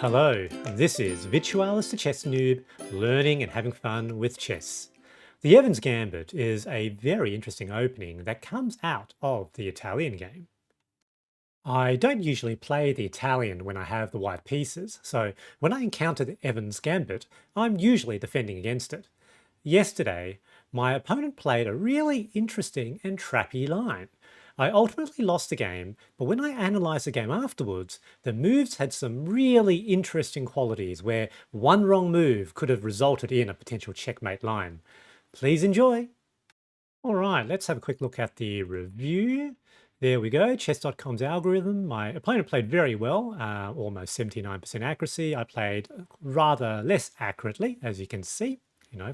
Hello, this is Virtualis the Chess Noob, learning and having fun with chess. The Evans Gambit is a very interesting opening that comes out of the Italian game. I don't usually play the Italian when I have the white pieces, so when I encounter the Evans Gambit, I'm usually defending against it. Yesterday, my opponent played a really interesting and trappy line. I ultimately lost the game, but when I analysed the game afterwards, the moves had some really interesting qualities where one wrong move could have resulted in a potential checkmate line. Please enjoy. All right, let's have a quick look at the review. There we go, chess.com's algorithm. My opponent played very well, almost 79% accuracy. I played rather less accurately, as you can see,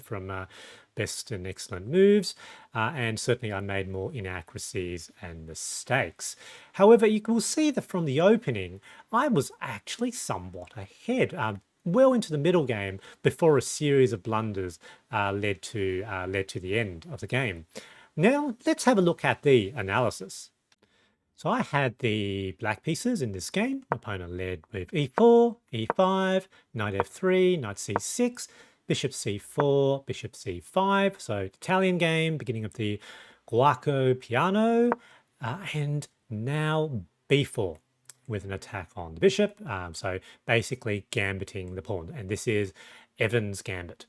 from best and excellent moves. And certainly I made more inaccuracies and mistakes. However, you will see that from the opening, I was actually somewhat ahead. Well into the middle game before a series of blunders led to the end of the game. Now let's have a look at the analysis. So I had the black pieces in this game. My opponent led with e4, e5, knight f3, knight c6, bishop c4, bishop c5. So Italian game, beginning of the Guaco piano, and now b4 with an attack on the bishop. So basically gambiting the pawn, and this is Evans Gambit.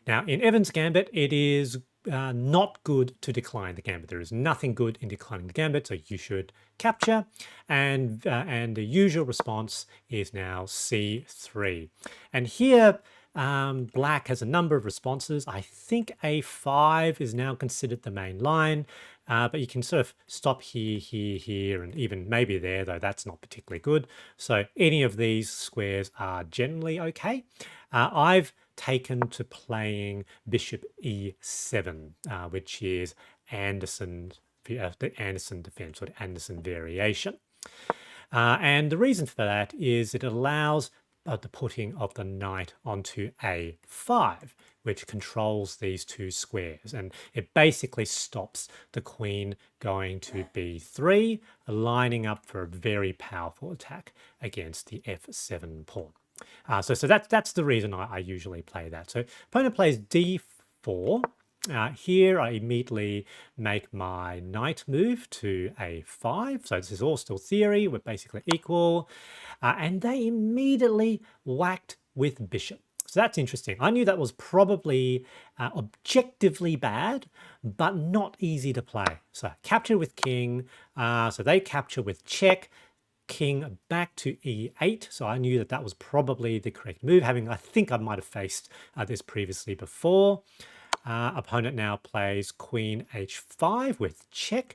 Now in Evans Gambit, it is not good to decline the gambit. There is nothing good in declining the gambit, so you should capture. And the usual response is now c3. And here, black has a number of responses. I think a5 is now considered the main line, but you can sort of stop here, here, here, and even maybe there, though that's not particularly good. So any of these squares are generally okay. I've taken to playing bishop e7, which is the Anderson defense, or the Anderson variation. And the reason for that is it allows the putting of the knight onto a5, which controls these two squares. And it basically stops the queen going to b3, lining up for a very powerful attack against the f7 pawn. So that's the reason I usually play that. So opponent plays d4. Here I immediately make my knight move to a5. So this is all still theory. We're basically equal. And they immediately whacked with bishop. So that's interesting. I knew that was probably objectively bad, but not easy to play. So capture with king. So they capture with check. King back to e8, so I knew that that was probably the correct move, I think I might have faced this previously before. Opponent now plays queen h5 with check,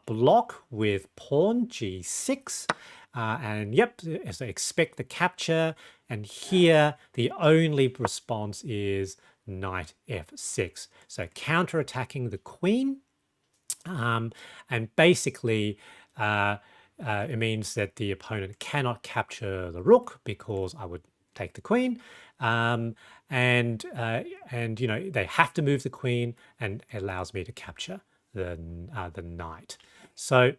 block with pawn g6, and yep, as I expect the capture, and here the only response is knight f6, so counter-attacking the queen, and basically it means that the opponent cannot capture the rook because I would take the queen, and they have to move the queen, and it allows me to capture the knight. So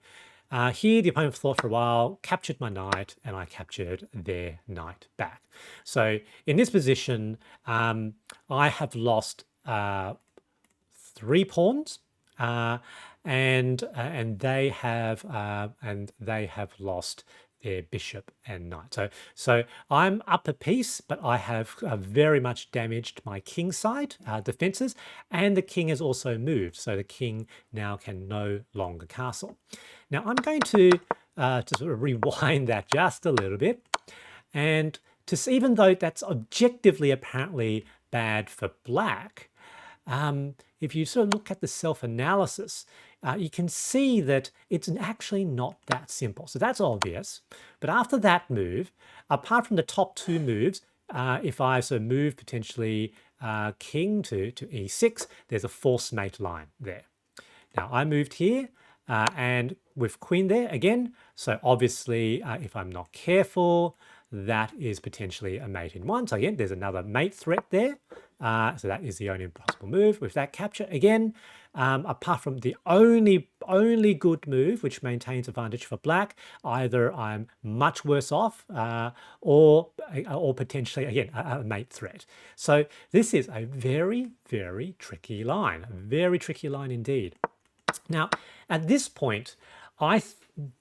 here the opponent thought for a while, captured my knight, and I captured their knight back. So in this position, I have lost 3 pawns. And they have lost their bishop and knight. So I'm up a piece, but I have very much damaged my king side defenses, and the king has also moved. So the king now can no longer castle. Now I'm going to sort of rewind that just a little bit, and even though that's objectively apparently bad for black, if you sort of look at the self-analysis, you can see that it's actually not that simple. So that's obvious. But after that move, apart from the top 2 moves, if I sort of move potentially king to e6, there's a false mate line there. Now I moved here and with queen there again. So obviously, if I'm not careful, that is potentially a mate in 1. So again, there's another mate threat there. So that is the only possible move. With that capture, again, apart from the only good move, which maintains advantage for black, either I'm much worse off or potentially, again, a mate threat. So this is a very, very tricky line, a very tricky line indeed. Now, at this point, I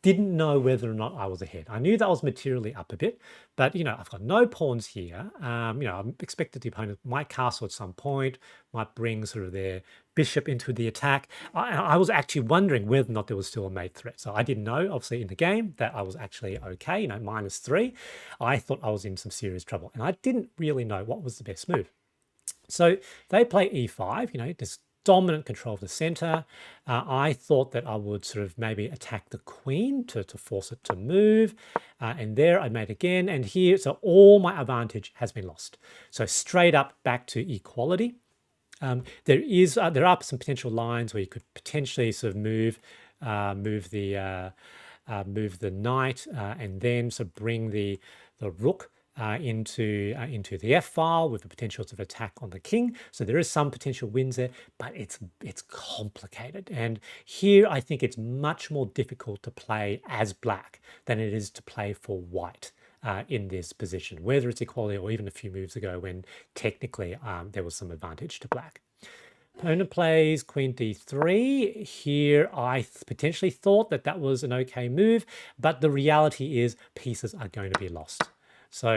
didn't know whether or not I was ahead. I knew that I was materially up a bit, but I've got no pawns here. I'm expected the opponent might castle at some point, might bring sort of their bishop into the attack. I was actually wondering whether or not there was still a mate threat. So I didn't know, obviously, in the game that I was actually okay, -3. I thought I was in some serious trouble, and I didn't really know what was the best move. So they play e5, this dominant control of the center. I thought that I would sort of maybe attack the queen to force it to move. And there I made again. And here, so all my advantage has been lost. So straight up back to equality. There are some potential lines where you could potentially sort of move the knight and then sort of bring the rook into the F file with the potentials of attack on the king. So there is some potential wins there, but it's complicated. And here I think it's much more difficult to play as black than it is to play for white in this position, whether it's equality or even a few moves ago when technically there was some advantage to black. Opponent plays queen d3. Here, I potentially thought that that was an okay move, but the reality is pieces are going to be lost. So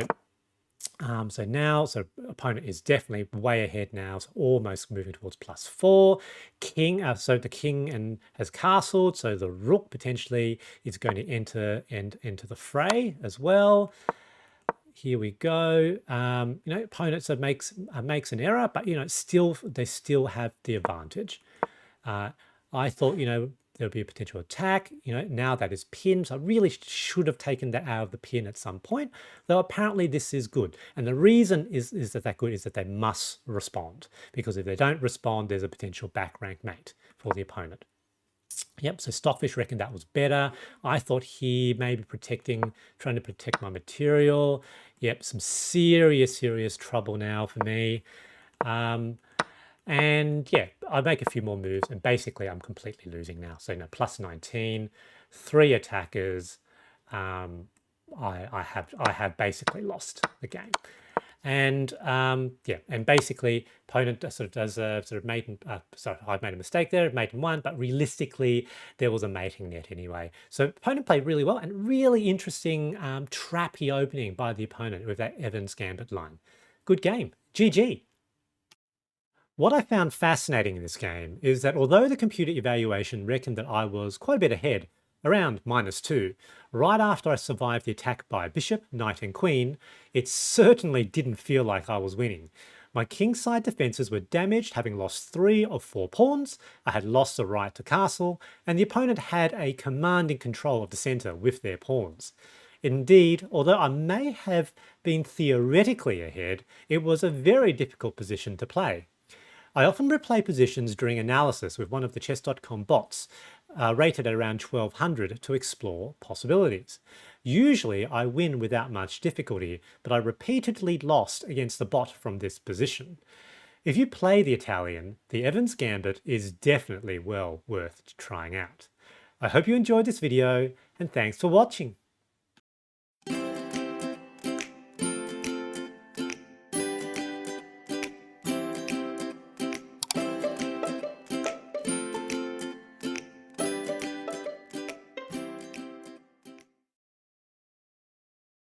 now, opponent is definitely way ahead now, so almost moving towards +4. King, so the king has castled, so the rook potentially is going to enter the fray as well. Here we go. Opponent makes an error, but they still have the advantage. I thought there'll be a potential attack. Now that is pinned, so I really should have taken that out of the pin at some point. Though apparently this is good, and the reason is that good is that they must respond, because if they don't respond, there's a potential back rank mate for the opponent. Yep, so Stockfish reckoned that was better. I thought he may be trying to protect my material. Yep, some serious trouble now for me. And yeah, I make a few more moves, and basically I'm completely losing now. So +19, 3 attackers. I have basically lost the game. And yeah, and basically opponent sort of does a sort of mate. Sorry, I've made a mistake there, mate in 1, but realistically there was a mating net anyway. So opponent played really well, and really interesting trappy opening by the opponent with that Evans Gambit line. Good game, GG. What I found fascinating in this game is that although the computer evaluation reckoned that I was quite a bit ahead, around -2, right after I survived the attack by bishop, knight and queen, it certainly didn't feel like I was winning. My kingside defenses were damaged, having lost 3 of 4 pawns, I had lost the right to castle, and the opponent had a commanding control of the center with their pawns. Indeed, although I may have been theoretically ahead, it was a very difficult position to play. I often replay positions during analysis with one of the chess.com bots, rated at around 1200, to explore possibilities. Usually I win without much difficulty, but I repeatedly lost against the bot from this position. If you play the Italian, the Evans Gambit is definitely well worth trying out. I hope you enjoyed this video, and thanks for watching.